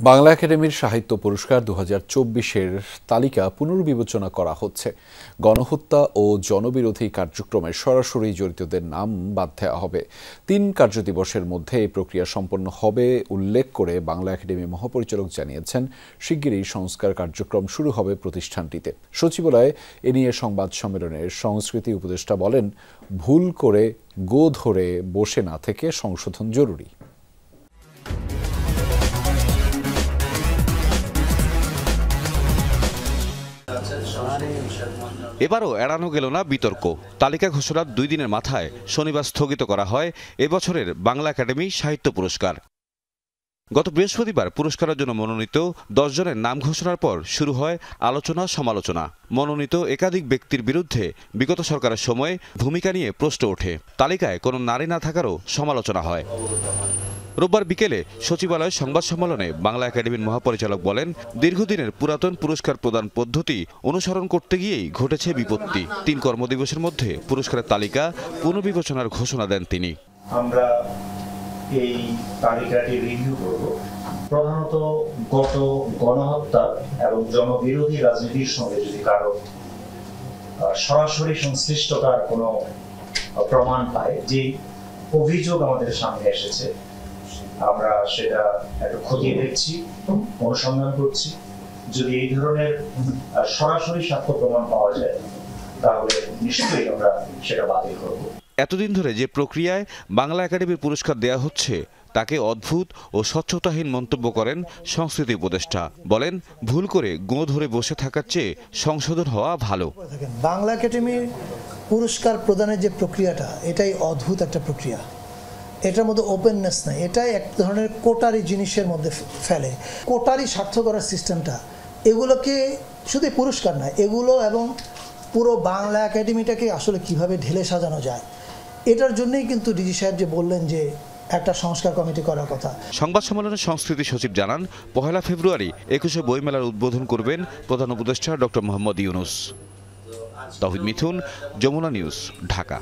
বাংলা একাডেমির সাহিত্য পুরস্কার ২০২৪-এর তালিকা পুনর্বিবেচনা করা হচ্ছে। গণহত্যা ও জনবিরোধী কার্যক্রমে সরাসরি জড়িতদের নাম বাদ দেওয়া হবে। ৩ কার্যদিবসের মধ্যে এই প্রক্রিয়া সম্পন্ন হবে উল্লেখ করে বাংলা একাডেমি মহাপরিচালক জানিয়েছেন, শিগগিরই সংস্কার কার্যক্রম শুরু হবে প্রতিষ্ঠানটিতে। সচিবালয়ে এ নিয়ে সংবাদ সম্মেলনে সংস্কৃতি উপদেষ্টা বলেন, ভুল করে গো ধরে বসে না থেকে সংশোধন জরুরি। এবারও এড়ানো গেল না বিতর্ক। তালিকা ঘোষণার 2 দিনের মাথায় শনিবার স্থগিত করা হয় এবছরের বাংলা একাডেমি সাহিত্য পুরস্কার। গত বৃহস্পতিবার পুরস্কারের জন্য মনোনীত 10 জনের নাম ঘোষণার পর শুরু হয় আলোচনা সমালোচনা। মনোনীত একাধিক ব্যক্তির বিরুদ্ধে বিগত সরকারের সময় ভূমিকা নিয়ে প্রশ্ন ওঠে। তালিকায় কোনো নারী না থাকারও সমালোচনা হয়। রোববার বিকেলে সচিবালয়ে সংবাদ সম্মেলনে বাংলা একাডেমির মহাপরিচালক বলেন, দীর্ঘদিনের পুরাতন পুরস্কার প্রদান পদ্ধতি অনুসরণ করতে গিয়েই ঘটেছে বিপত্তি। 3 কর্মদিবসের মধ্যে পুরস্কারের তালিকা পুনর্বিবেচনার ঘোষণা দেন তিনি। আমরা এই তালিকাটি রিভিউ করব। প্রধানত গত গণহত্যা এবং জনবিরোধী রাজনীতির সঙ্গে যদি কারো সরাসরি সংশ্লিষ্টতার কোনো প্রমাণ পায়, যে অভিযোগ আমাদের সামনে এসেছে, আমরা সেটা একটু খতিয়ে দেখছি, অনুসন্ধান করছি। যদি এই ধরনের সরাসরি সাক্ষ্য প্রমাণ পাওয়া যায়, তাহলে নিশ্চয়ই আমরা সেটা বাতিল করব। এতদিন ধরে যে প্রক্রিয়ায় বাংলা একাডেমির পুরস্কার দেয়া হচ্ছে তাকে অদ্ভুত ও স্বচ্ছতাহীন মন্তব্য করেন সংস্কৃতি উপদেষ্টা। বলেন, ভুল করে গো ধরে বসে থাকার চেয়ে সংশোধন হওয়া ভালো। বাংলা একাডেমির পুরস্কার প্রদানের যে প্রক্রিয়াটা, এটাই অদ্ভুত একটা প্রক্রিয়া। এটার মধ্যে ওপেননেস নাই, এটাই এক ধরনের কোটারি জিনিসের মধ্যে ফেলে। কোটারি স্বার্থ করার সিস্টেমটা, এগুলোকে শুধু পুরস্কার নয়, এগুলো এবং পুরো বাংলা একাডেমিটাকে আসলে কিভাবে ঢেলে সাজানো যায়, এটার জন্যই কিন্তু ডিজি সাহেব যে বললেন যে একটা সংস্কার কমিটি করার কথা। সংবাদ সম্মেলনে সংস্কৃতি সচিব জানান, 1 ফেব্রুয়ারি 21শে বইমেলার উদ্বোধন করবেন প্রধান উপদেষ্টা ডক্টর মোহাম্মদ ইউনূস। তৌহিদ মিথুন, যমুনা নিউজ, ঢাকা।